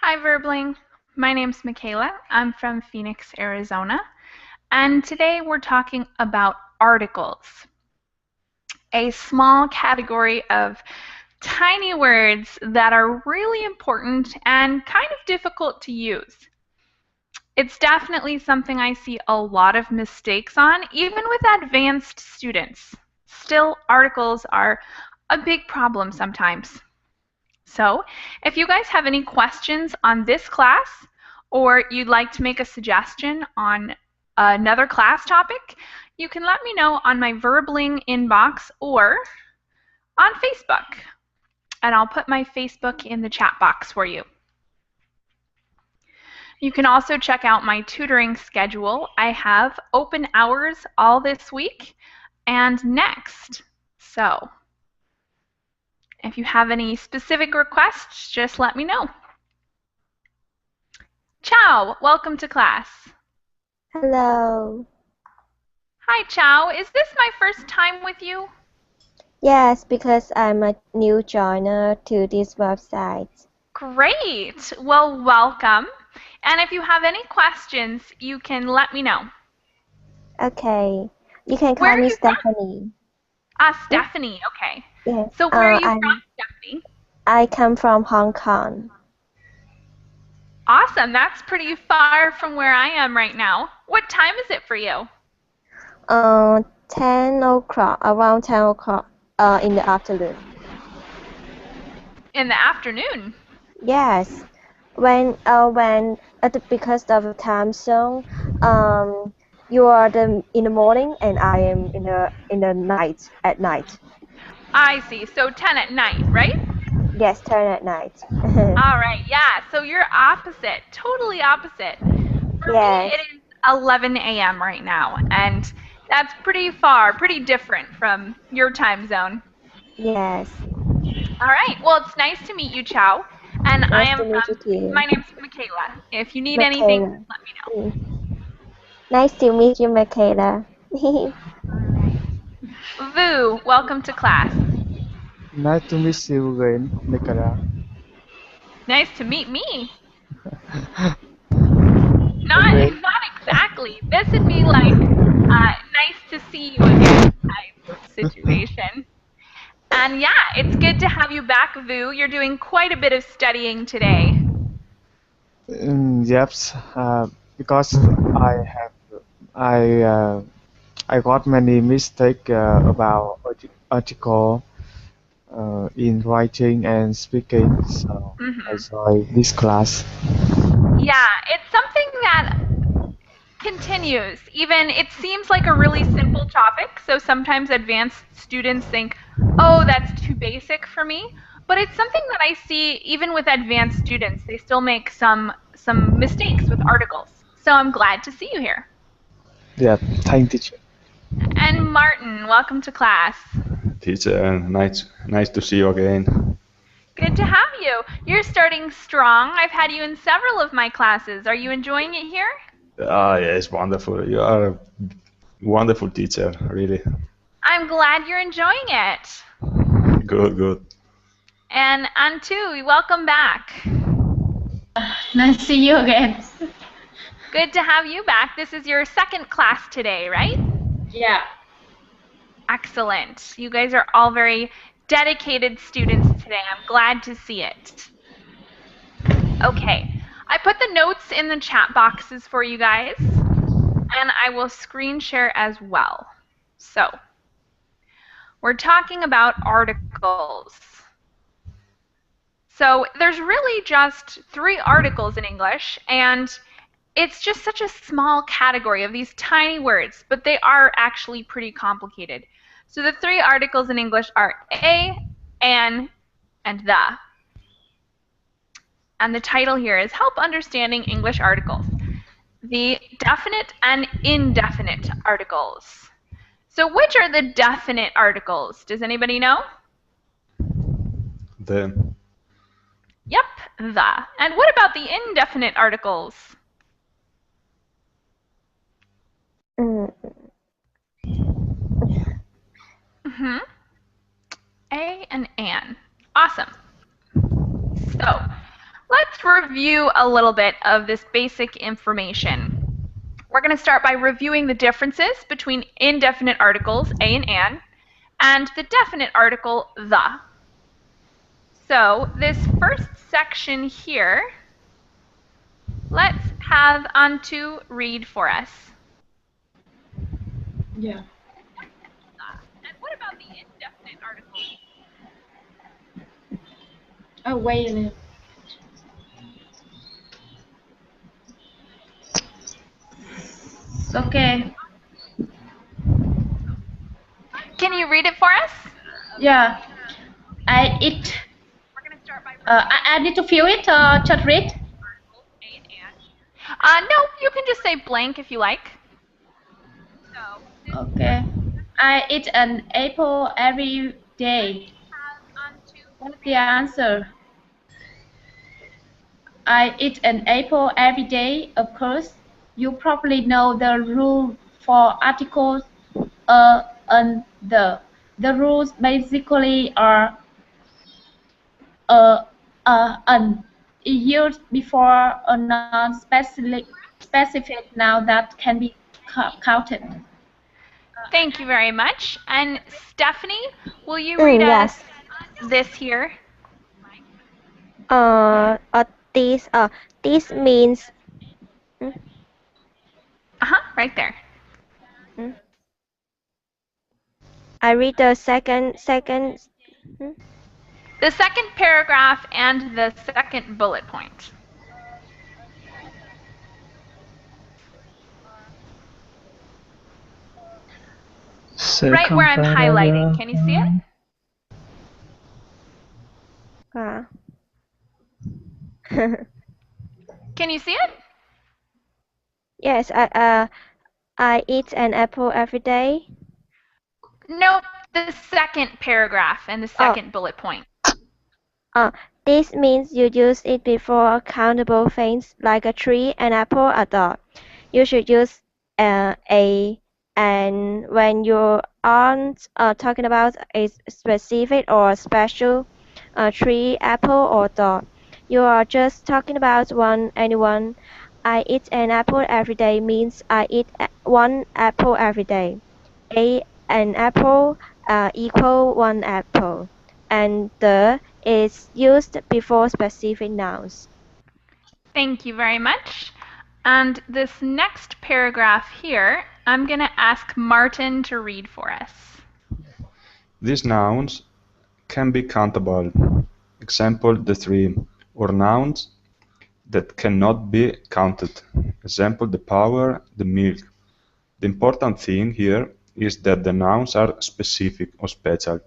Hi, Verbling. My name's Michaela. I'm from Phoenix, Arizona, and today we're talking about articles, a small category of tiny words that are really important and kind of difficult to use. It's definitely something I see a lot of mistakes on, even with advanced students. Still, articles are a big problem sometimes. So, if you guys have any questions on this class, or you'd like to make a suggestion on another class topic, you can let me know on my Verbling inbox or on Facebook. And I'll put my Facebook in the chat box for you. You can also check out my tutoring schedule. I have open hours all this week and next. So, if you have any specific requests, just let me know. Ciao, welcome to class. Hello. Hi, Chow. Is this my first time with you? Yes, because I'm a new joiner to this website. Great. Well, welcome. And if you have any questions, you can let me know. Okay. You can Where call are me you from? Stephanie. Stephanie. Okay. Yes. So where are you from, Stephanie? I come from Hong Kong. Awesome. That's pretty far from where I am right now. What time is it for you? 10 o'clock, around 10 o'clock in the afternoon. In the afternoon? Yes. Because of the time zone, you are in the morning and I am in the night, at night. I see. So 10 at night, right? Yes, 10 at night. All right. Yeah. So you're opposite. Totally opposite. For me, Yes. it is 11 a.m. right now, and that's pretty far, pretty different from your time zone. Yes. All right. Well, it's nice to meet you, Chow. And I Nice am to meet you my too. name's Michaela. If you need anything, Michaela. just let me know. Nice to meet you, Michaela. Vu, welcome to class. Nice to meet you again, Nicola. Nice to meet me. Okay. Not exactly. This would be like nice to see you again type situation. And yeah, it's good to have you back, Vu. You're doing quite a bit of studying today. Yes, because I uh, I got many mistakes about article in writing and speaking, so I Hmm. joined this class. Yeah, it's something that continues. Even it seems like a really simple topic, so sometimes advanced students think, oh, that's too basic for me. But it's something that I see even with advanced students. They still make some mistakes with articles. So I'm glad to see you here. Yeah, thank teacher. And Martin, welcome to class. Teacher, nice to see you again. Good to have you. You're starting strong. I've had you in several of my classes. Are you enjoying it here? Ah, yes, wonderful. You are a wonderful teacher, really. I'm glad you're enjoying it. Good. And Antu, welcome back. Nice to see you again. Good to have you back. This is your second class today, right? Yeah. Excellent. You guys are all very dedicated students today. I'm glad to see it. Okay, I put the notes in the chat boxes for you guys, and I will screen share as well. So, we're talking about articles. So, there's really just 3 articles in English, and it's just such a small category of these tiny words, but they are actually pretty complicated. So the 3 articles in English are a, an, and the. And the title here is Help Understanding English Articles. The definite and indefinite articles. So which are the definite articles? Does anybody know? The Yep, the. And what about the indefinite articles? Mm. Mm-hmm. A and an. Awesome. So let's just review a little bit of this basic information. We're going to start by reviewing the differences between indefinite articles, a and the definite article, the. So this first section here, let's have Antu read for us. Yeah. And what about the indefinite article? Oh, wait a minute. Okay. Can you read it for us? Yeah. I eat. We're going to start by I need to fill it or just read? no, you can just say blank if you like. So, Okay. I eat an apple every day. What's the answer? I eat an apple every day, of course. You probably know the rule for articles and the. The rules basically are an used before a non-specific noun that can be counted. thank you very much. And Stephanie, will you read us Yes. this here? This means. Right there. I read the second. The second paragraph and the second bullet point. Right where I'm highlighting. Can you see it? Can you see it? Yes, I eat an apple every day. Nope, the second paragraph and the second bullet point. This means you use it before countable things like a tree, an apple, a dog. You should use a, and when you aren't talking about a specific or special tree, apple, or dog. You are just talking about anyone. I eat an apple every day means I eat one apple every day. An apple equal one apple, and the is used before specific nouns. Thank you very much. And this next paragraph here, I'm going to ask Martin to read for us. These nouns can be countable. Example, the three. Or nouns that cannot be counted. Example, the power, the milk. The important thing here is that the nouns are specific or special.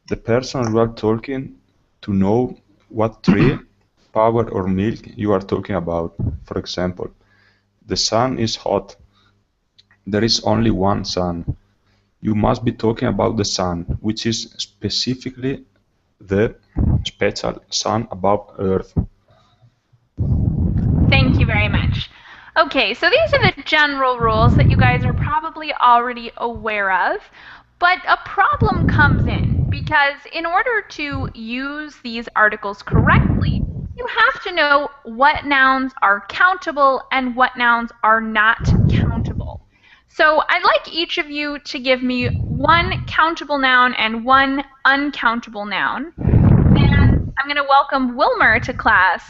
The person you are talking to know what tree, power or milk you are talking about. For example, the sun is hot. There is only one sun. You must be talking about the sun, which is specifically the special sun above Earth. Thank you very much. Okay, so these are the general rules that you guys are probably already aware of, but a problem comes in because in order to use these articles correctly, you have to know what nouns are countable and what nouns are not countable. So I'd like each of you to give me one countable noun and one uncountable noun. And I'm going to welcome Wilmer to class.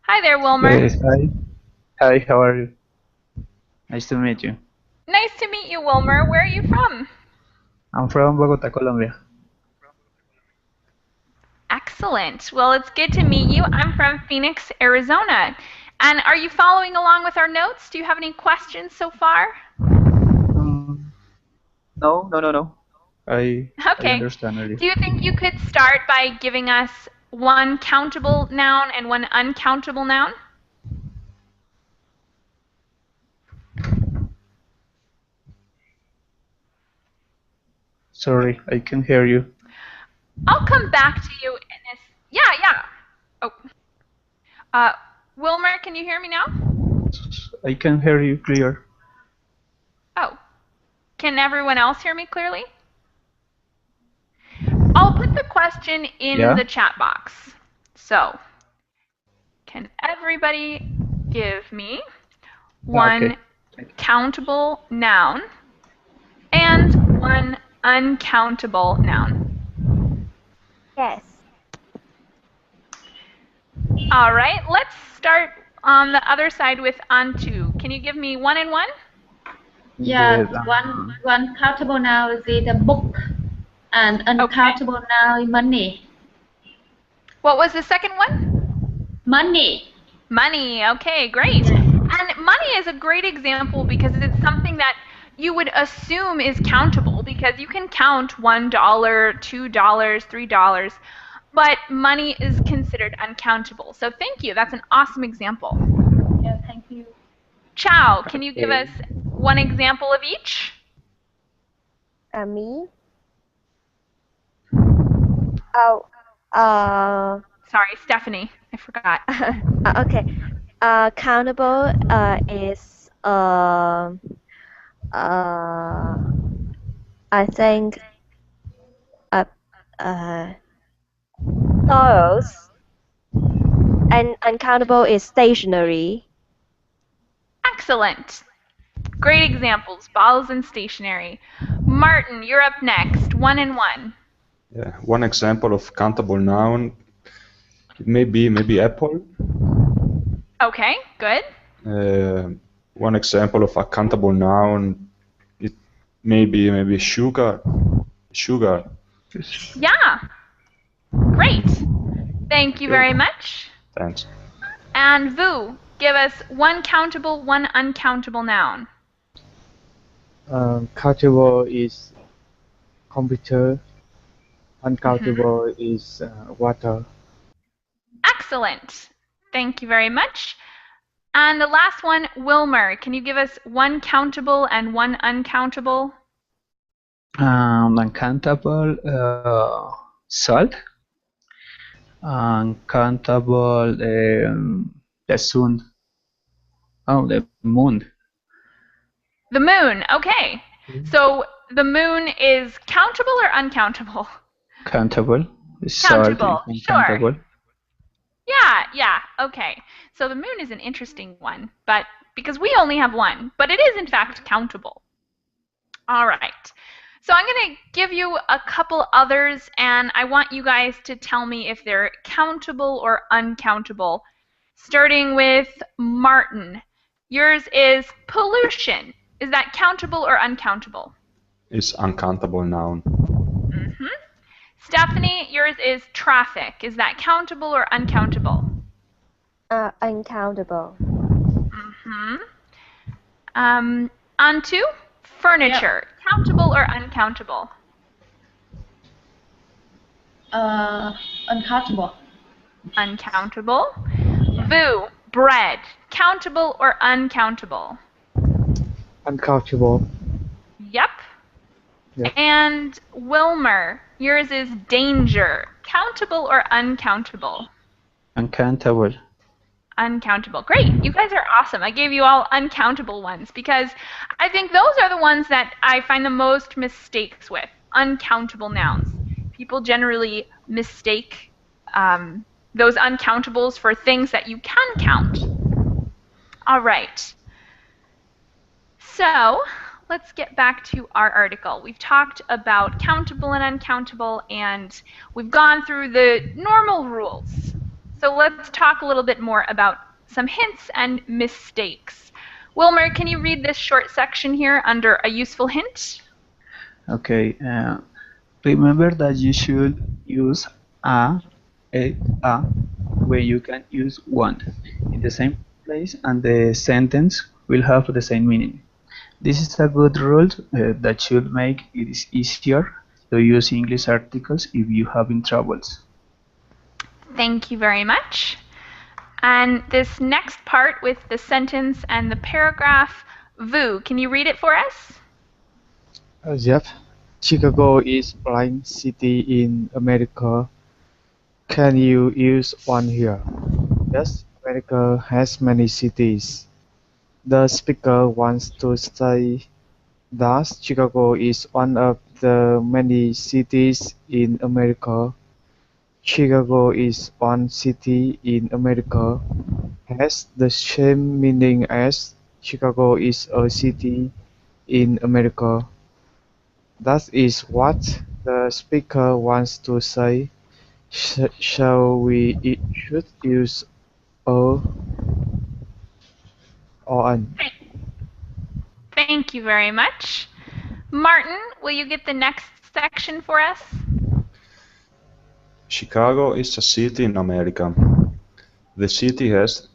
Hi there, Wilmer. Yes, hi. Hi, how are you? Nice to meet you. Nice to meet you, Wilmer. Where are you from? I'm from Bogota, Colombia. Excellent. Well, it's good to meet you. I'm from Phoenix, Arizona. And are you following along with our notes? Do you have any questions so far? No. I Okay. understand already. Do you think you could start by giving us one countable noun and one uncountable noun? Sorry, I can hear you. I'll come back to you in this. Yeah. Oh. Wilmer, can you hear me now? I can hear you clear. Oh. Can everyone else hear me clearly? I'll put the question in the chat box. So, Can everybody give me one countable noun and one uncountable noun? Yes. All right, let's start on the other side with Antu. Can you give me one and one? Yeah, one countable noun is a book, and uncountable noun is money. What was the second one? Money. Money. Okay, great. And money is a great example because it's something that you would assume is countable because you can count $1, $2, $3, but money is considered uncountable. So thank you. That's an awesome example. Yeah, thank you. Chow, can you give us one example of each? Me? Oh, Sorry, Stephanie, I forgot. okay. Countable is I think dollars, and uncountable is stationery. Excellent. Great examples, balls and stationery. Martin, you're up next. One and one. Yeah, one example of countable noun, it may be apple. Okay, good. One example of a countable noun, it may be sugar. Sugar. Yeah. Great. Thank you very much. Thanks. And Vu, give us one countable, one uncountable noun. Countable is computer. Uncountable is water. Excellent. Thank you very much. And the last one, Wilmer, can you give us one countable and one uncountable? Uncountable salt. Uncountable the sun. Oh, the moon. The moon, okay. So the moon is countable or uncountable? Countable. Countable, uncountable. sure. Yeah, okay. So the moon is an interesting one, but because we only have one, but it is in fact countable. All right. So I'm going to give you a couple others, and I want you guys to tell me if they're countable or uncountable. Starting with Martin. Yours is pollution. Is that countable or uncountable? It's uncountable noun. Stephanie, yours is traffic. Is that countable or uncountable? Uncountable. Antu, furniture. Yep. Countable or uncountable? Uncountable. Uncountable. Vu, bread. Countable or uncountable? Uncountable. Yep. And Wilmer, yours is danger. Countable or uncountable? Uncountable. Uncountable. Great. You guys are awesome. I gave you all uncountable ones because I think those are the ones that I find the most mistakes with. Uncountable nouns. People generally mistake those uncountables for things that you can count. All right. So let's get back to our article. We've talked about countable and uncountable, and we've gone through the normal rules. So let's talk a little bit more about some hints and mistakes. Wilmer, can you read this short section here under a useful hint? Okay. Remember that you should use a when you can use one in the same place, and the sentence will have the same meaning. This is a good rule that should make it easier to use English articles if you have troubles. Thank you very much. And this next part with the sentence and the paragraph, Vu, can you read it for us? Yep. Chicago is blind city in America. Can you use one here? Yes, America has many cities. The speaker wants to say that Chicago is one of the many cities in America. Chicago is one city in America has the same meaning as Chicago is a city in America. That is what the speaker wants to say. So we should use a or an. Thank you very much. Martin, will you get the next section for us? Chicago is a city in America. The city has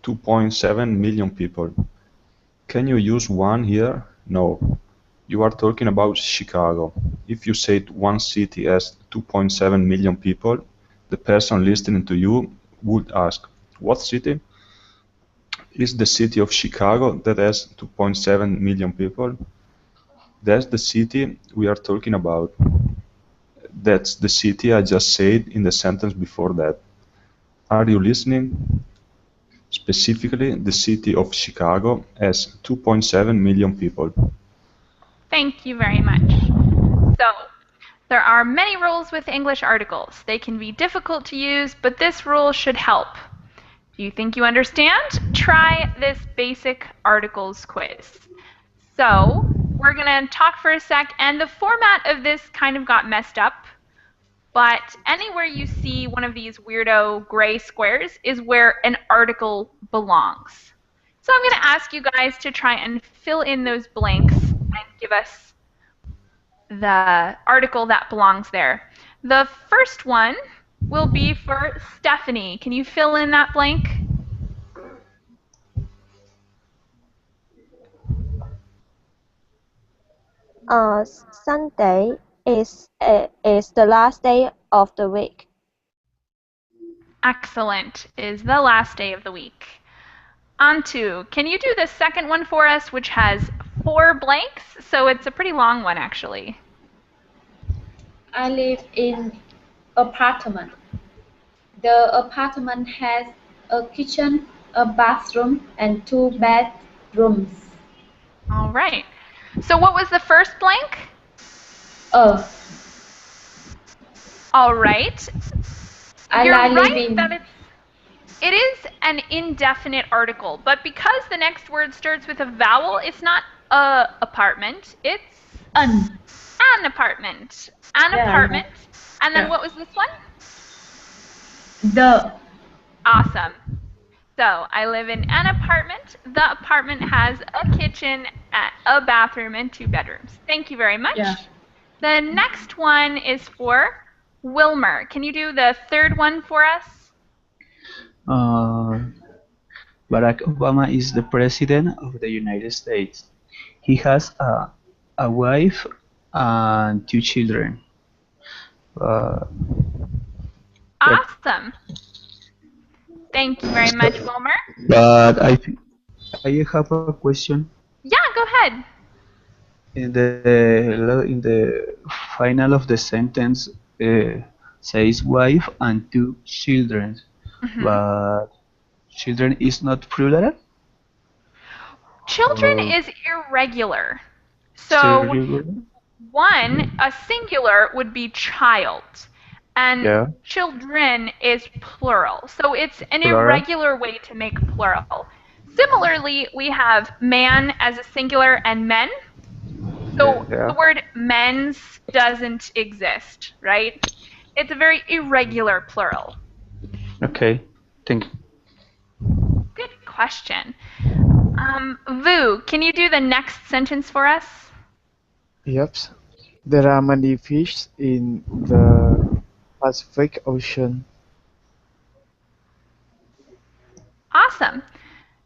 2.7 million people. Can you use one here? No. You are talking about Chicago. If you said one city has 2.7 million people, the person listening to you would ask, what city? Is the city of Chicago that has 2.7 million people? That's the city we are talking about. That's the city I just said in the sentence before that. Are you listening? Specifically, the city of Chicago has 2.7 million people. Thank you very much. So, there are many rules with English articles. They can be difficult to use, but this rule should help. If you think you understand, try this basic articles quiz. So, we're going to talk for a sec, and the format of this kind of got messed up, but anywhere you see one of these weirdo gray squares is where an article belongs. So I'm going to ask you guys to try and fill in those blanks and give us the article that belongs there. The first one will be for Stephanie. Can you fill in that blank? Sunday is the last day of the week. Excellent. Is the last day of the week. Antu, can you do the second one for us, which has 4 blanks? So it's a pretty long one, actually. I live in apartment. The apartment has a kitchen, a bathroom, and 2 bedrooms. All right. So what was the first blank? All right. You're right that it is an indefinite article, but because the next word starts with a vowel, it's not a apartment, it's An apartment. An apartment. And then what was this one? The. Awesome. So I live in an apartment. The apartment has a kitchen, a bathroom, and 2 bedrooms. Thank you very much. Yeah. The next one is for Wilmer. Can you do the third one for us? Barack Obama is the president of the United States. He has a wife and 2 children. Awesome. Thank you very much, Wilmer. But I have a question. Yeah, go ahead. In the final of the sentence says wife and 2 children, but children is not plural? Children is irregular. So a singular would be child, and children is plural. So it's an irregular way to make plural. Similarly, we have man as a singular and men. So the word men's doesn't exist, right? It's a very irregular plural. Okay, thank you. Good question. Vu, can you do the next sentence for us? Yep. There are many fish in the Pacific Ocean. Awesome.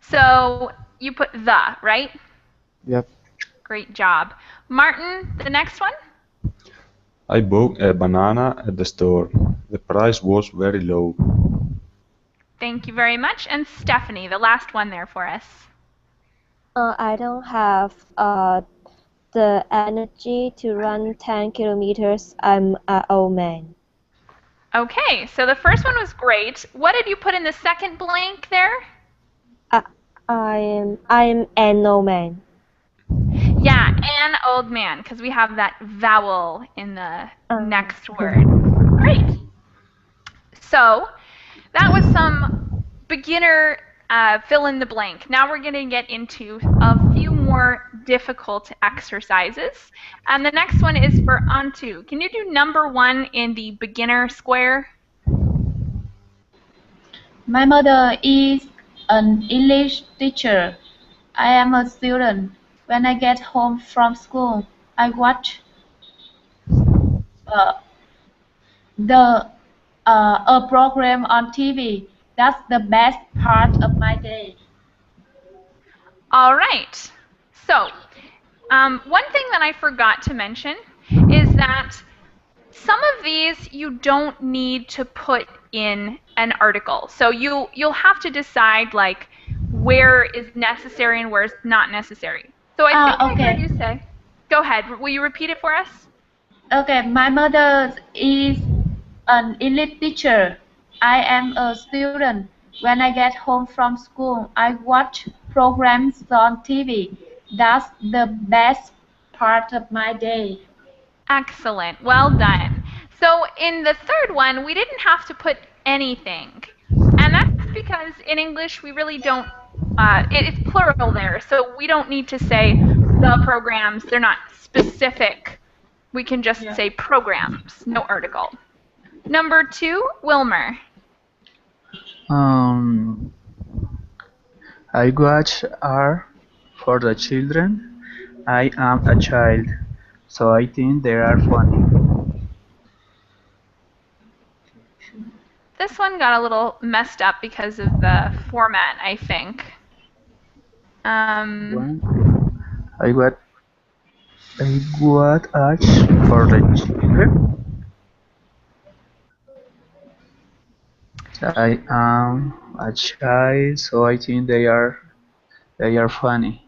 So you put the, right? Yep. Great job. Martin, the next one? I bought a banana at the store. The price was very low. Thank you very much. And Stephanie, the last one there for us. I don't have the energy to run 10 kilometers. I'm an old man. Okay, so the first one was great. What did you put in the second blank there? I'm an old man. Yeah, an old man, because we have that vowel in the next word. Great. So that was some beginner fill in the blank. Now we're going to get into a few more difficult exercises. And the next one is for Antu. Can you do number 1 in the beginner square? My mother is an English teacher. I am a student. When I get home from school, I watch uh, a program on TV. That's the best part of my day. All right. So one thing that I forgot to mention is that some of these you don't need to put in an article. So you'll have to decide like where is necessary and where is not necessary. So I think okay. I heard you say. Go ahead. Will you repeat it for us? Okay, my mother is an English teacher. I am a student. When I get home from school, I watch programs on TV. That's the best part of my day. Excellent. Well done. So in the third one, we didn't have to put anything. And that's because in English, we really don't, it's plural there. So we don't need to say the programs. They're not specific. We can just say programs, no article. Number 2, Wilmer. I watch are for the children. I am a child, so I think they are funny. This one got a little messed up because of the format, I think. I watch for the children. I am a child, so I think they are funny.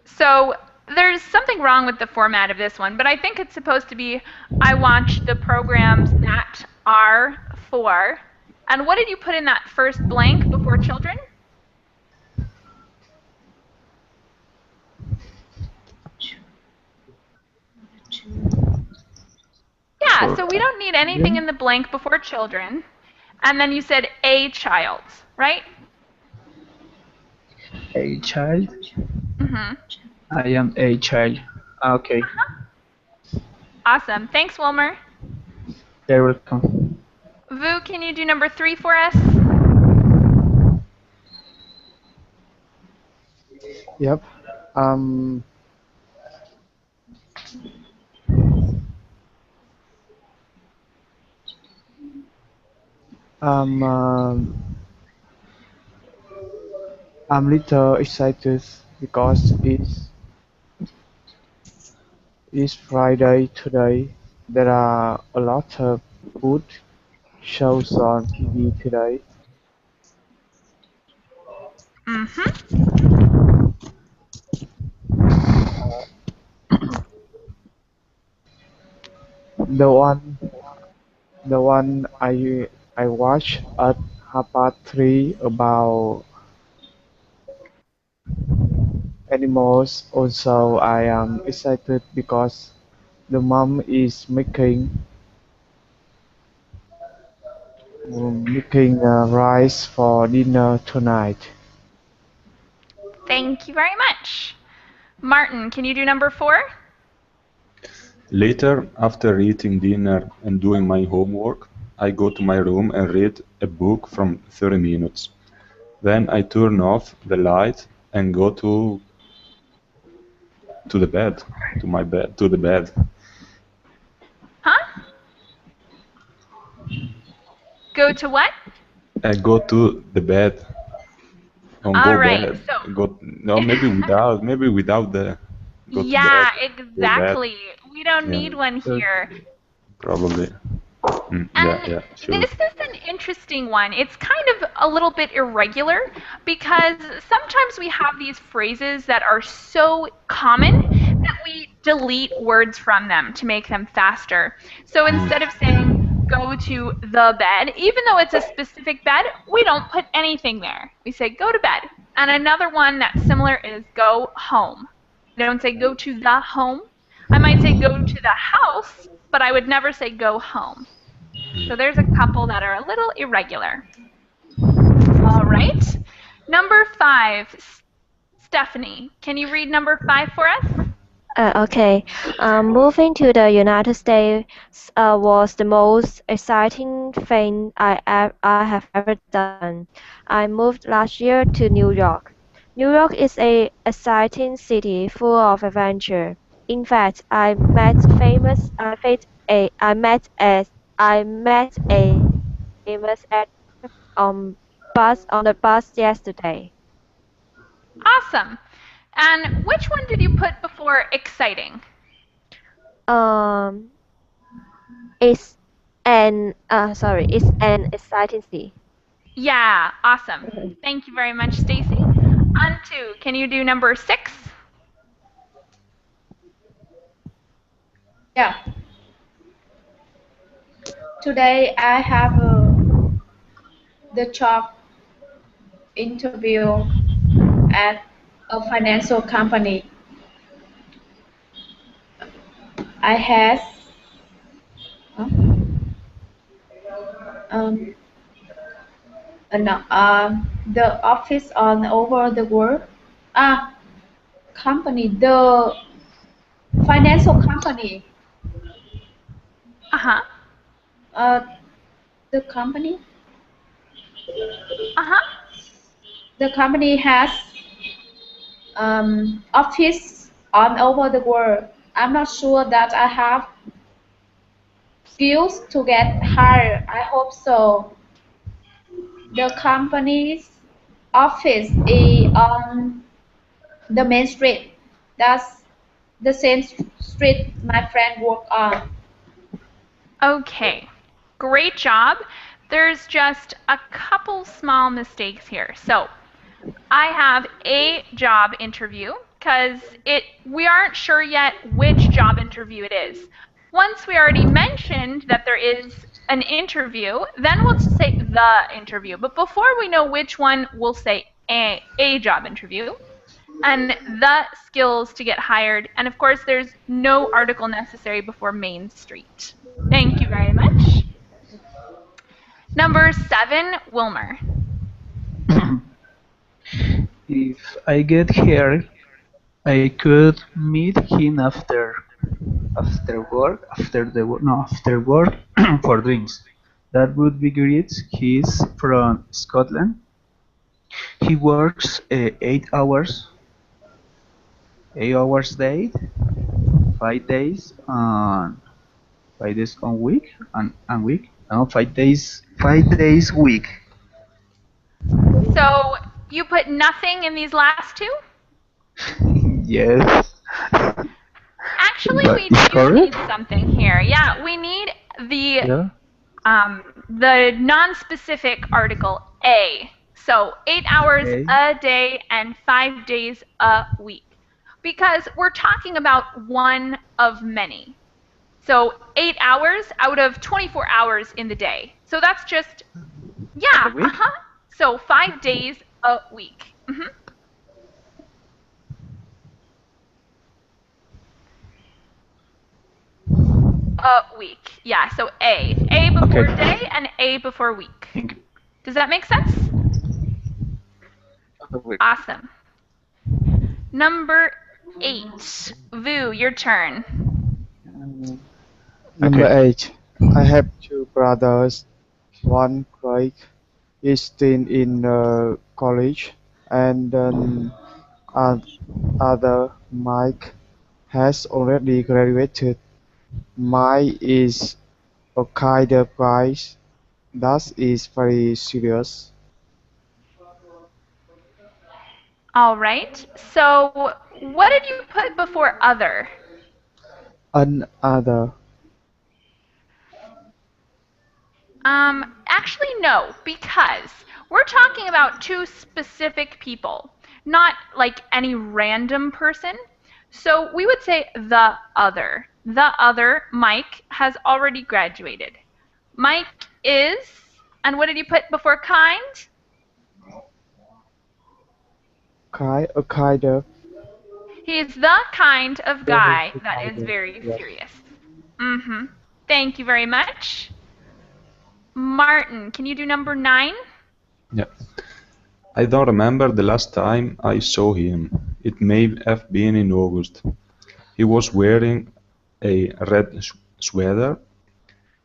So there's something wrong with the format of this one, but I think it's supposed to be I watch the programs that are for. And what did you put in that first blank before children? Yeah, so we don't need anything in the blank before children. And then you said a child, right? A child? Mm-hmm. I am a child. Okay. Awesome. Thanks, Wilmer. You're welcome. Vu, can you do number 3 for us? Yep. I'm little excited because it's Friday today. There are a lot of good shows on TV today. The one I watched at 3:30 about animals. Also, I am excited because the mom is making rice for dinner tonight. Thank you very much. Martin, can you do number 4? Later, after eating dinner and doing my homework, I go to my room and read a book from 30 minutes. Then I turn off the light and go to the bed, to the bed. Huh? Go to what? I go to the bed. All right. Bed. Maybe without the. Yeah, exactly. We don't need one here. Probably. Yeah, sure. This is an interesting one. It's kind of a little bit irregular because sometimes we have these phrases that are so common that we delete words from them to make them faster. So instead of saying go to the bed, even though it's a specific bed, we don't put anything there. We say go to bed. And another one that's similar is go home. We don't say go to the home. I might say go to the house, but I would never say go home. So there's a couple that are a little irregular. All right. Number 5. Stephanie, can you read number 5 for us? Okay. Moving to the United States was the most exciting thing I have ever done. I moved last year to New York. New York is an exciting city full of adventure. In fact, I met a famous actor on the bus yesterday. Awesome. And which one did you put before exciting? It's an exciting city. Yeah, awesome. Thank you very much, Stacy. Antu, can you do number 6? Yeah. Today I have the job interview at a financial company. I had um, the office on over the world. Company, the financial company. Uh-huh. The company. Uh-huh. The company has office all over the world. I'm not sure that I have skills to get hired. I hope so. The company's office is on the main street. That's the same street my friend work on. Okay, great job. There's just a couple small mistakes here. So I have a job interview because we aren't sure yet which job interview it is. Once we already mentioned that there is an interview, then we'll say the interview. But before we know which one, we'll say a job interview and the skills to get hired. And of course, there's no article necessary before Main Street. Thank you very much. Number 7, Wilmer. If I get here, I could meet him after work for drinks. That would be great. He's from Scotland. He works 8 hours day, 5 days on 5 days on week and week. No, 5 days week. So you put nothing in these last 2? Yes. Actually, But we it's do need correct? something here. Yeah, we need Yeah. the non-specific article a. So 8 hours Okay. a day and 5 days a week. Because we're talking about one of many. So 8 hours out of 24 hours in the day. So that's just, yeah, A week? So 5 days a week. A week. Yeah, so A. A before Okay. day and A before week. Thank you. Does that make sense? A week. Awesome. Number 8. Vu, your turn. Number Okay. 8. I have 2 brothers. One Craig is still in college, and then other Mike has already graduated. Mike is a kind of prize that is very serious. All right. So what did you put before other? Another. Actually, no, because we're talking about 2 specific people, not like any random person. So we would say the other. The other, Mike, has already graduated. Mike is, and what did you put before kind? A kind of. He is the kind of guy that is Kind of, very yes. serious. Thank you very much. Martin, can you do number 9? Yeah. I don't remember the last time I saw him. It may have been in August. He was wearing a red sweater.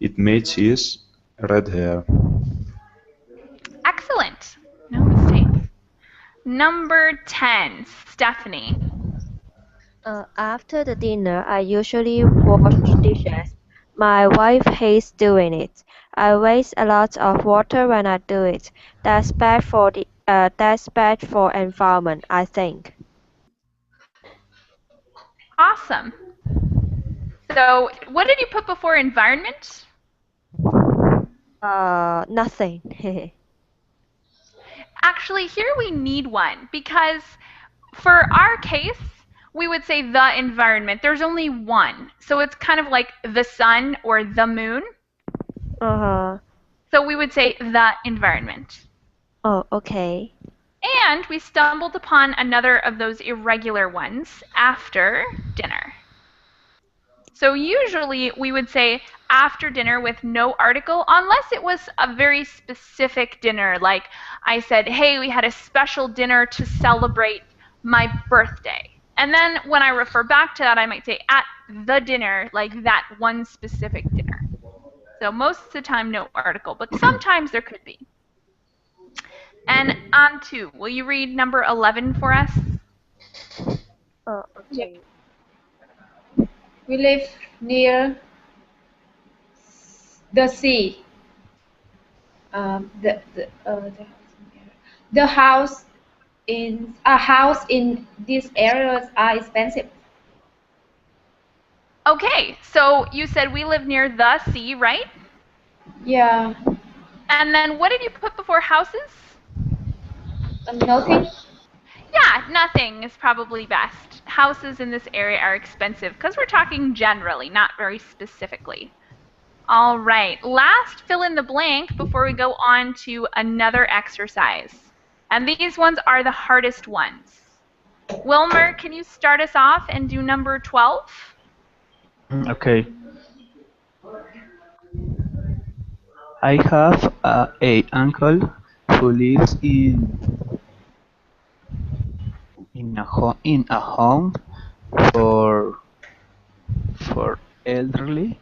It matches red hair. Excellent. No mistakes. Number 10, Stephanie. After the dinner, I usually wash dishes. My wife hates doing it. I waste a lot of water when I do it. That's bad for environment, I think. Awesome. So, what did you put before environment? Nothing. Actually, here we need one because for our case, we would say the environment. There's only one. So it's kind of like the sun or the moon. Uh-huh. So we would say the environment. Oh, okay. And we stumbled upon another of those irregular ones after dinner. So usually we would say after dinner with no article, unless it was a very specific dinner. Like I said, hey, we had a special dinner to celebrate my birthday. And then when I refer back to that, I might say at the dinner, like that one specific dinner. So most of the time, no article, but sometimes there could be. And on to, will you read number 11 for us? Oh, okay. We live near the sea. The house in these areas are expensive. Okay, so you said we live near the sea, right? Yeah. And then what did you put before houses? Nothing. Yeah, nothing is probably best. Houses in this area are expensive because we're talking generally, not very specifically. All right, last fill in the blank before we go on to another exercise. And these ones are the hardest ones. Wilmer, can you start us off and do number 12? Okay. I have a uncle who lives in a home for elderly.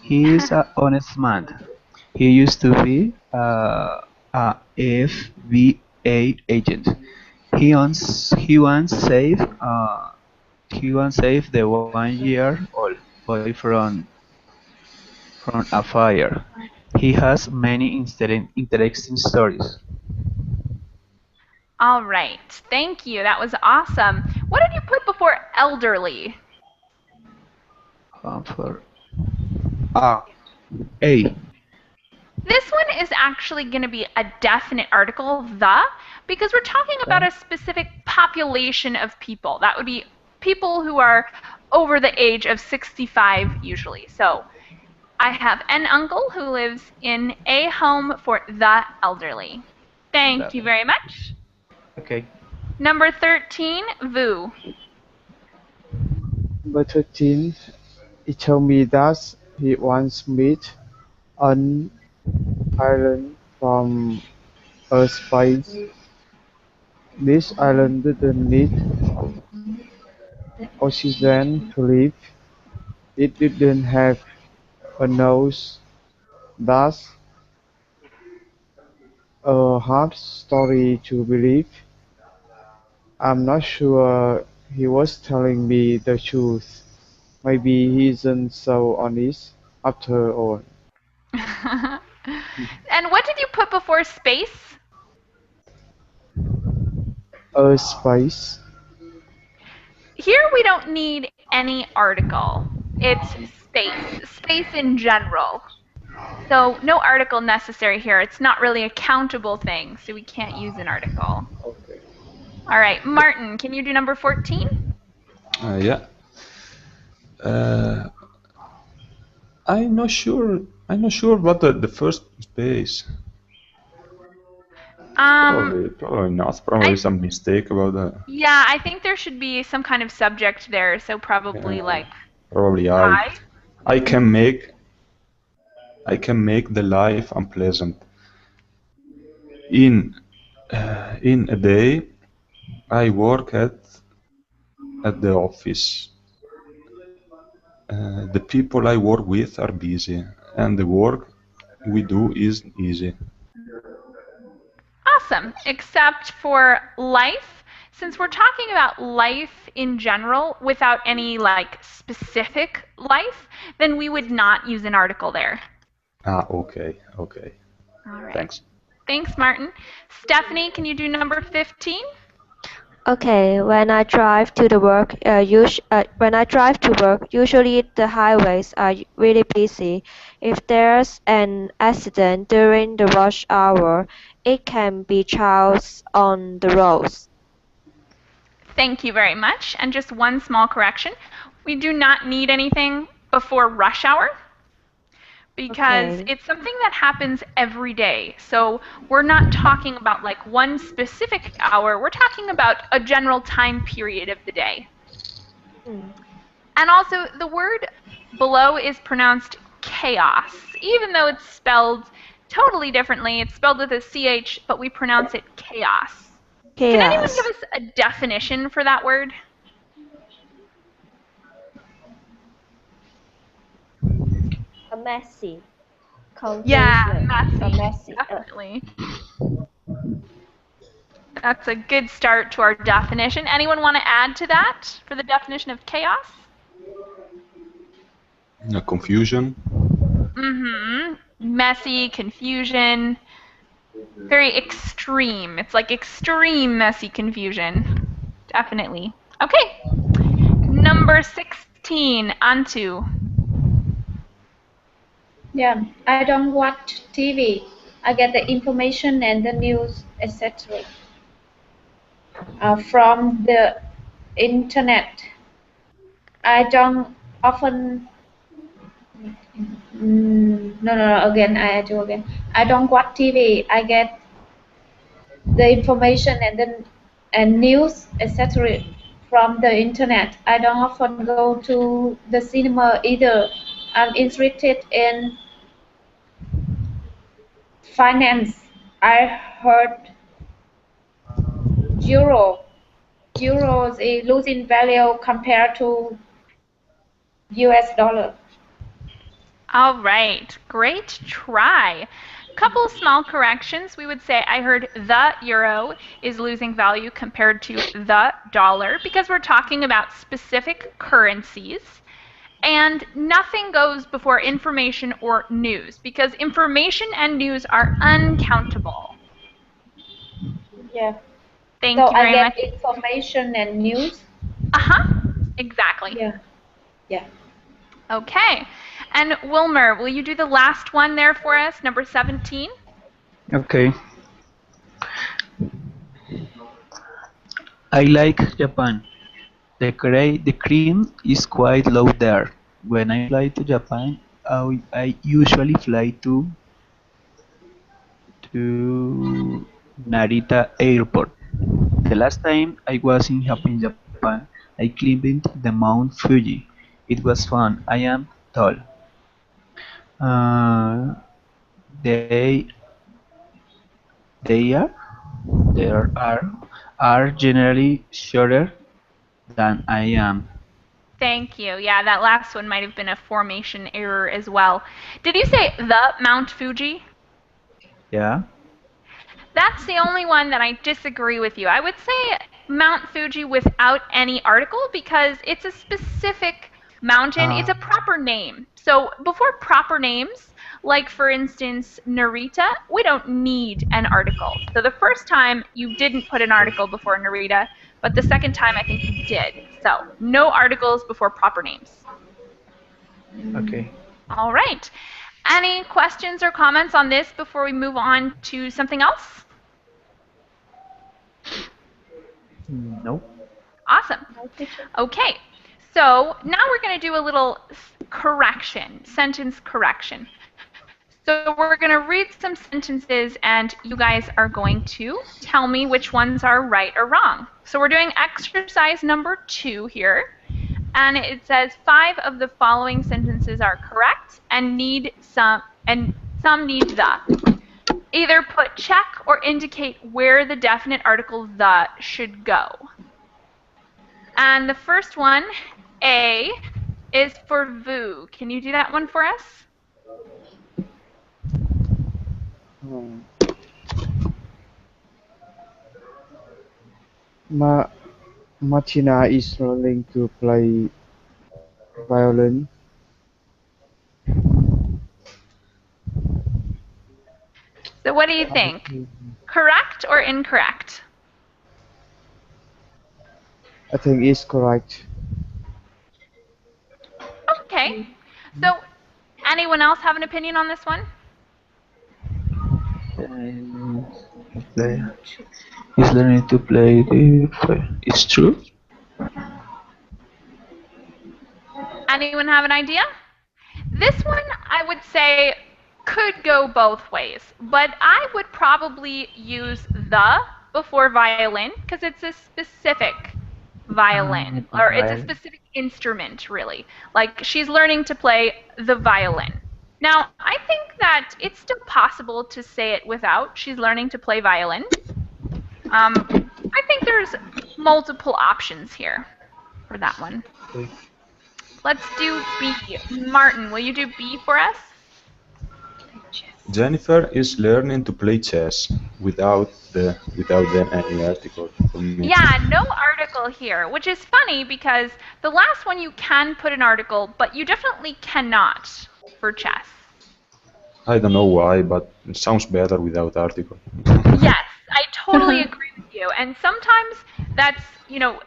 He is an honest man. He used to be a FBA agent. He once saved the 1-year-old boy from a fire. He has many interesting stories. All right, thank you. That was awesome. What did you put before elderly? For A. This one is actually going to be a definite article, the, because we're talking about a specific population of people. That would be people who are over the age of 65 usually. So I have an uncle who lives in a home for the elderly. Thank you very much. Okay. Number 13, Vu. Number 13, he told me that he once met an island from a space. This island didn't need oxygen to live. It didn't have a nose. That's a hard story to believe. I'm not sure he was telling me the truth. Maybe he isn't so honest after all. And what did you put before space? A space. Here we don't need any article. It's space, space in general. So no article necessary here. It's not really a countable thing, so we can't use an article. Okay. All right, Martin, can you do number 14? Yeah. I'm not sure. I'm not sure what the first space. Probably not. Probably some mistake about that. Yeah, I think there should be some kind of subject there. So probably like Probably I can make the life unpleasant. In a day, I work at the office. The people I work with are busy, and the work we do is easy. Awesome. Except for life, since we're talking about life in general without any like specific life, then we would not use an article there. Okay. All right. Thanks. Thanks, Martin. Stephanie, can you do number 15? Okay, when I drive to work, usually the highways are really busy. If there's an accident during the rush hour, it can be chaos on the roads. Thank you very much. And just one small correction. We do not need anything before rush hour because it's something that happens every day. So we're not talking about like one specific hour. We're talking about a general time period of the day. And also, the word below is pronounced chaos, even though it's spelled totally differently. It's spelled with a CH, but we pronounce it chaos. Can anyone give us a definition for that word? Messy. Yeah, messy. Definitely. That's a good start to our definition. Anyone want to add to that for the definition of chaos? Confusion. Messy, confusion. Very extreme. It's like extreme messy confusion. Definitely. Okay. Number 16, Antu. Yeah, I don't watch TV. I get the information and the news, etc. From the internet. I don't often. Again, I do again. I don't watch TV. I get the information and news, etc. from the internet. I don't often go to the cinema either. I'm interested in finance. I heard euro is losing value compared to US dollar. All right, great try. Couple small corrections. We would say I heard the euro is losing value compared to the dollar because we're talking about specific currencies. And nothing goes before information or news because information and news are uncountable. Yeah. Thank you very much. So I get information and news? Exactly. Yeah. Okay. And Wilmer, will you do the last one there for us, number 17? Okay. I like Japan. The cream is quite low there. When I fly to Japan, I usually fly to Narita Airport. The last time I was in Japan, I climbed the Mount Fuji. It was fun. I am tall. They are generally shorter than I am. Thank you. Yeah, that last one might have been a formation error as well. Did you say the Mount Fuji? Yeah. That's the only one that I disagree with you. I would say Mount Fuji without any article because it's a specific mountain. It's a proper name. So before proper names, like for instance, Narita, we don't need an article. So the first time you didn't put an article before Narita, but the second time I think you did. So no articles before proper names. Okay. All right. Any questions or comments on this before we move on to something else? No. Awesome. Okay. So now we're going to do a little correction, sentence correction. So we're going to read some sentences and you guys are going to tell me which ones are right or wrong. So we're doing exercise number 2 here. and it says 5 of the following sentences are correct and some need the. Either put check or indicate where the definite article the should go. And the first one, A, is for vous. Can you do that one for us? Martina is learning to play violin. So what do you think? Correct or incorrect? I think it's correct. Okay. So anyone else have an opinion on this one? He's learning to play the. It's true. Anyone have an idea? This one, I would say, could go both ways, but I would probably use the before violin because it's a specific violin, or it's a specific instrument, really. Like, she's learning to play the violin. Now, I think that it's still possible to say it without she's learning to play violin. I think there's multiple options here for that one. Let's do B. Martin, will you do B for us? Jennifer is learning to play chess without any article for me. Yeah, no article here, which is funny because the last one you can put an article, but you definitely cannot for chess. I don't know why, but it sounds better without article. Yes, I totally agree with you. And sometimes that's,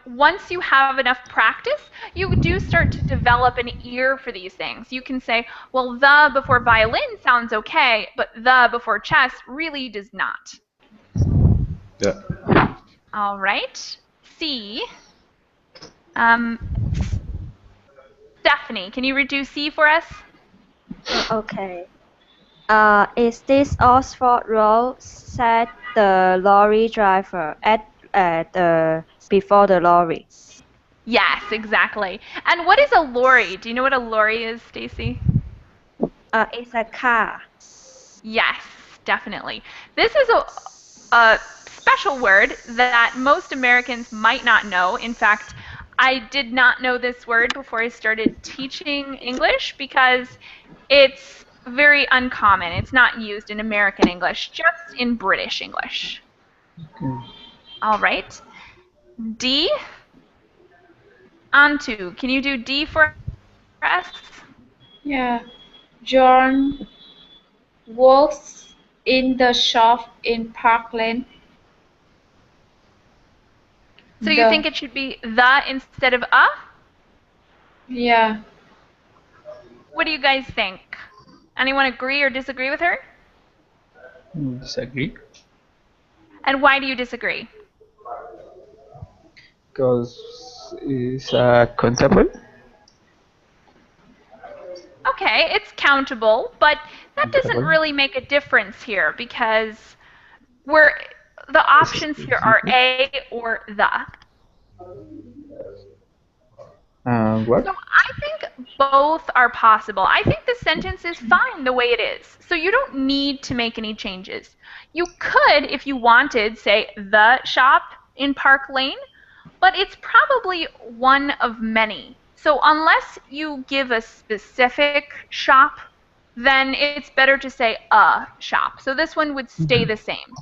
once you have enough practice, you do start to develop an ear for these things. You can say, well, the before violin sounds okay, but the before chess really does not. Yeah. All right. C. Stephanie, can you redo C for us? Okay. Is this Oxford Road? Said the lorry driver at the before the lorry. Yes, exactly. And what is a lorry? Do you know what a lorry is, Stacy? It's a car. Yes, definitely. This is a special word that most Americans might not know. In fact, I did not know this word before I started teaching English because it's very uncommon. It's not used in American English, just in British English. All right. D. Antu, can you do D for us? Yeah. John works in the shop in Park Lane. So you think it should be the instead of a? Yeah. What do you guys think? Anyone agree or disagree with her? Disagree. And why do you disagree? Because it's countable. Okay, it's countable, but that doesn't really make a difference here because the options here are A or the. What? So I think both are possible. I think the sentence is fine the way it is. So you don't need to make any changes. You could, if you wanted, say the shop in Park Lane, but it's probably one of many. So unless you give a specific shop, then it's better to say a shop. So this one would stay the same.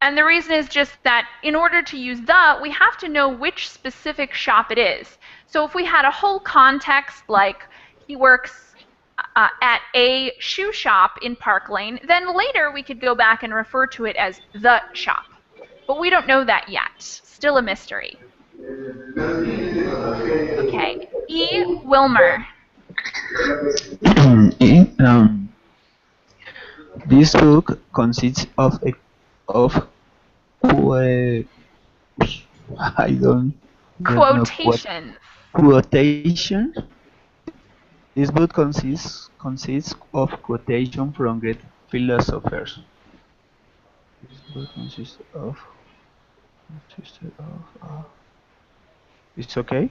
And the reason is just that in order to use the, we have to know which specific shop it is. So if we had a whole context like he works at a shoe shop in Park Lane, then later we could go back and refer to it as the shop. But we don't know that yet. Still a mystery. Okay. E. Wilmer. This book consists of I don't Quotations. Quotation. This book consists of quotation from great philosophers. This book consists of. It's okay.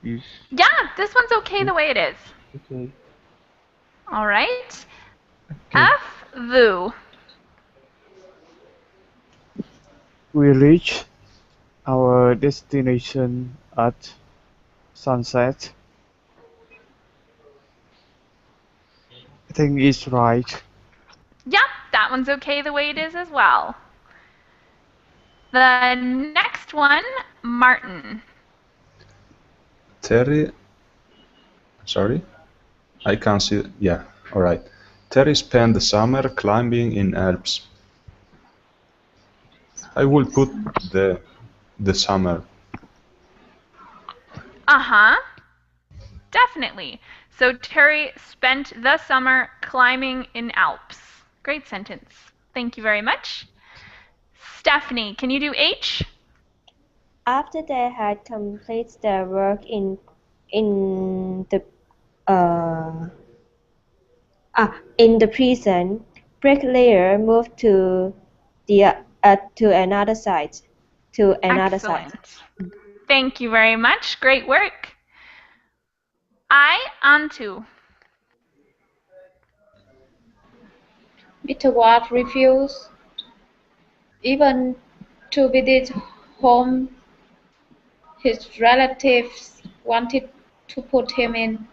Is Yeah, this one's okay the way it is. Okay. All right. Okay. F, VU. We reach our destination at sunset. I think it's right. Yep, that one's okay the way it is as well. The next one, Martin. Terry, sorry, I can't see. Yeah, all right. Terry spent the summer climbing in Alps. I will put the summer. Uh-huh. Definitely. So Terry spent the summer climbing in Alps. Great sentence. Thank you very much. Stephanie, can you do H? After they had completed their work in the uh, in the prison, Bricklayer moved to another site. Excellent. Thank you very much. Great work. I, Antu. Mr. Watt refused even to visit home. His relatives wanted to put him in.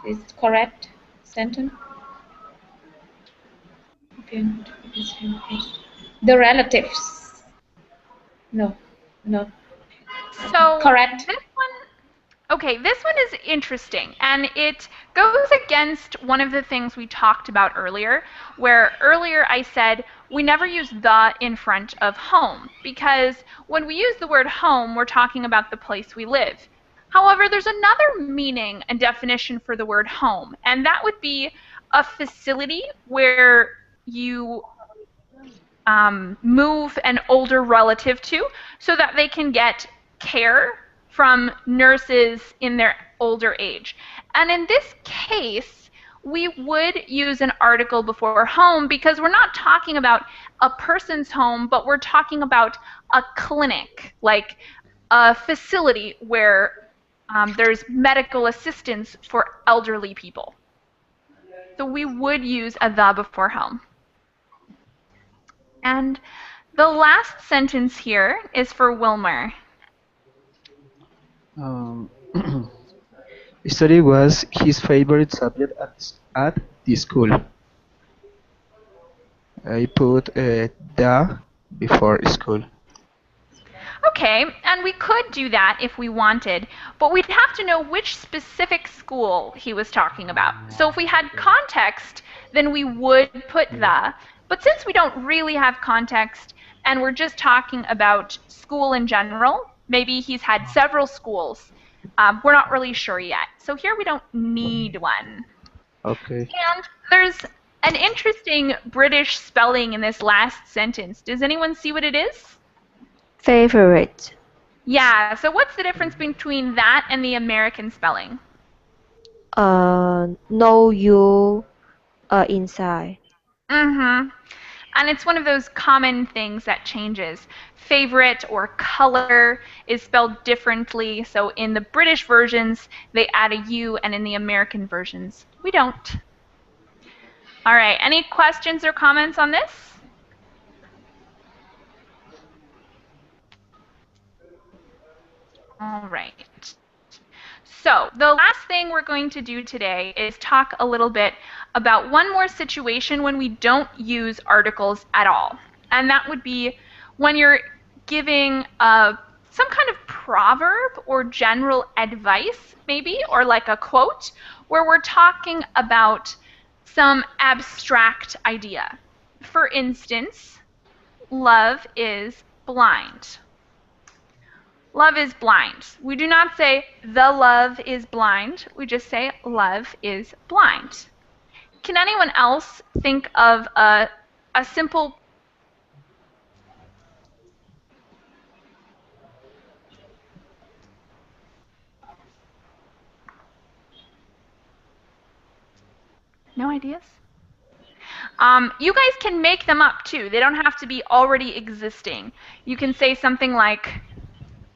Is it correct sentence? The relatives. No. So Correct. this one is interesting, and it goes against one of the things we talked about earlier, where earlier I said we never use the in front of home, because when we use the word home, we're talking about the place we live. However, there's another meaning and definition for the word home, and that would be a facility where you move an older relative to so that they can get care from nurses in their older age. And in this case, we would use an article before home because we're not talking about a person's home, but we're talking about a clinic, like a facility where there's medical assistance for elderly people. So we would use a the before home. And the last sentence here is for Wilmer. History was his favorite subject at the school. I put the before school. Okay, and we could do that if we wanted, but we'd have to know which specific school he was talking about. So if we had context, then we would put the. But since we don't really have context and we're just talking about school in general, maybe he's had several schools, we're not really sure yet. So here we don't need one. Okay. And there's an interesting British spelling in this last sentence. Does anyone see what it is? Favorite. Yeah, so what's the difference between that and the American spelling? No you inside. Mm-hmm. And it's one of those common things that changes. Favorite or color is spelled differently. So in the British versions, they add a U, and in the American versions, we don't. All right, any questions or comments on this? All right. So the last thing we're going to do today is talk a little bit about one more situation when we don't use articles at all. And that would be when you're giving some kind of proverb or general advice, maybe, or like a quote, where we're talking about some abstract idea. For instance, love is blind. Love is blind. We do not say the love is blind. We just say love is blind. Can anyone else think of a simple No ideas? You guys can make them up too. They don't have to be already existing. You can say something like,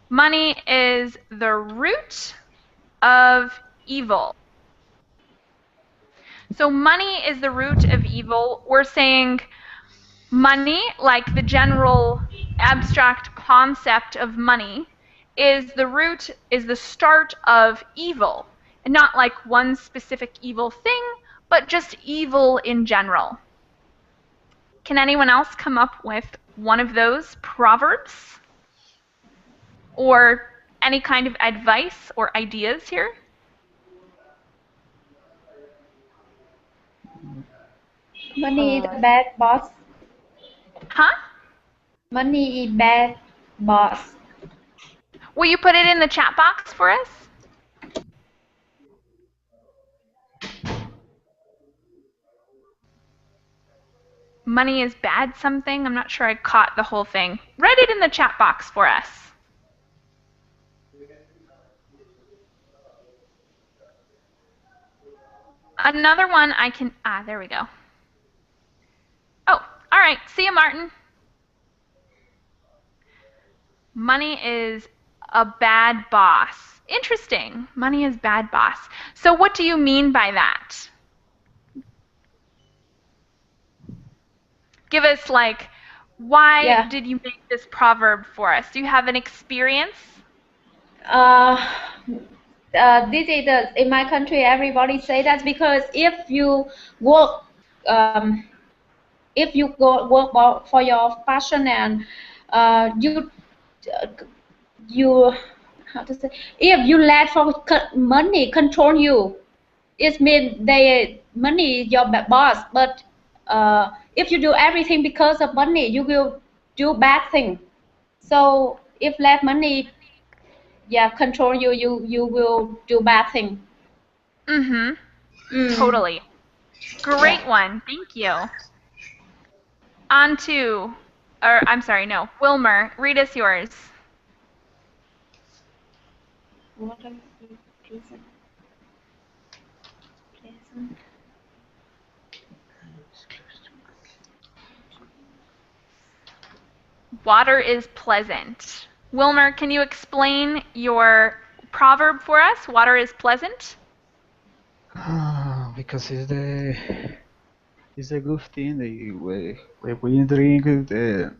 money is the root of evil? So money is the root of evil. We're saying money, like the general abstract concept of money, is the root, is the start of evil. And not like one specific evil thing, but just evil in general. Can anyone else come up with one of those proverbs? Or any kind of advice or ideas here? Money is a bad boss. Huh? Money is bad boss. Will you put it in the chat box for us? Money is bad something? I'm not sure I caught the whole thing. Write it in the chat box for us. Another one I can, there we go. Oh, all right, see you, Martin. Money is a bad boss. Interesting, money is bad boss. So what do you mean by that? Give us like, why did you make this proverb for us? Do you have an experience? This is in my country. Everybody say that because if you work, if you go work for your passion and you how to say, if you let for money control you, it means money is your boss. But if you do everything because of money, you will do bad thing. So if let money control you, you will do bad thing. Totally. Great one. Thank you. On to, or I'm sorry, no, Wilmer, read us yours. Water is pleasant. Wilmer, can you explain your proverb for us? Water is pleasant? Because it's a good thing. When we drink the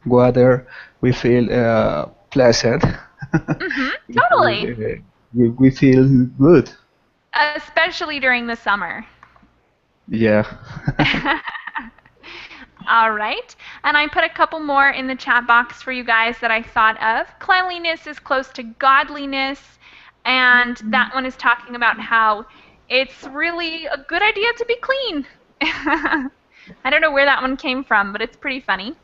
water, we feel pleasure. Totally. We feel good. Especially during the summer. Yeah. All right. And I put a couple more in the chat box for you guys that I thought of. Cleanliness is close to godliness. And that one is talking about how it's really a good idea to be clean. I don't know where that one came from, but it's pretty funny.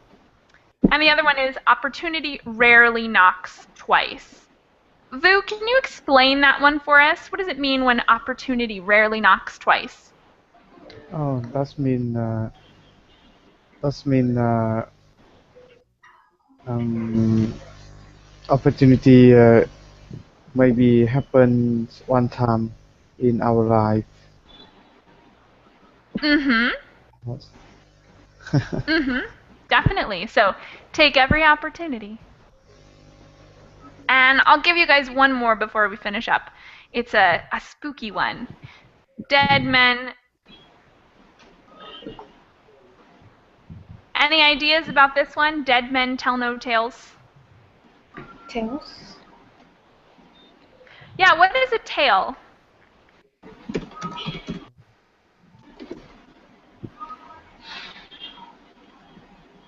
And the other one is opportunity rarely knocks twice. Vu, can you explain that one for us? What does it mean when opportunity rarely knocks twice? Oh, that's mean opportunity maybe happens one time in our life. Definitely. So take every opportunity. And I'll give you guys one more before we finish up. It's a spooky one. Dead men. Any ideas about this one? Dead men tell no tales. Tales? Yeah, what is a tale?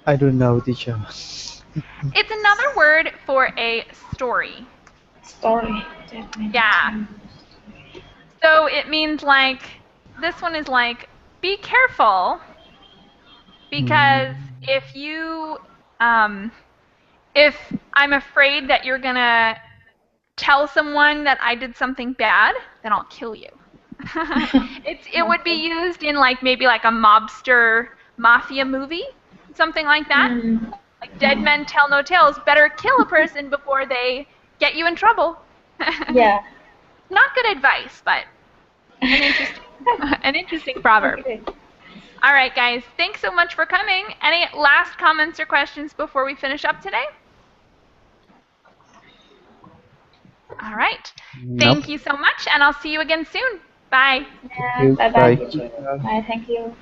I don't know, teacher. It's another word for a story. Story. Yeah. So it means like, this one is like, be careful, because if you, if I'm afraid that you're gonna tell someone that I did something bad, then I'll kill you. It would be used in like maybe like a mobster mafia movie, something like that. Like dead men tell no tales. Better kill a person before they get you in trouble. Yeah. Not good advice, but an interesting proverb. Okay. All right, guys. Thanks so much for coming. Any last comments or questions before we finish up today? All right. Nope. Thank you so much, and I'll see you again soon. Bye. Yeah, You. bye bye, Bye. teacher. Bye, thank you.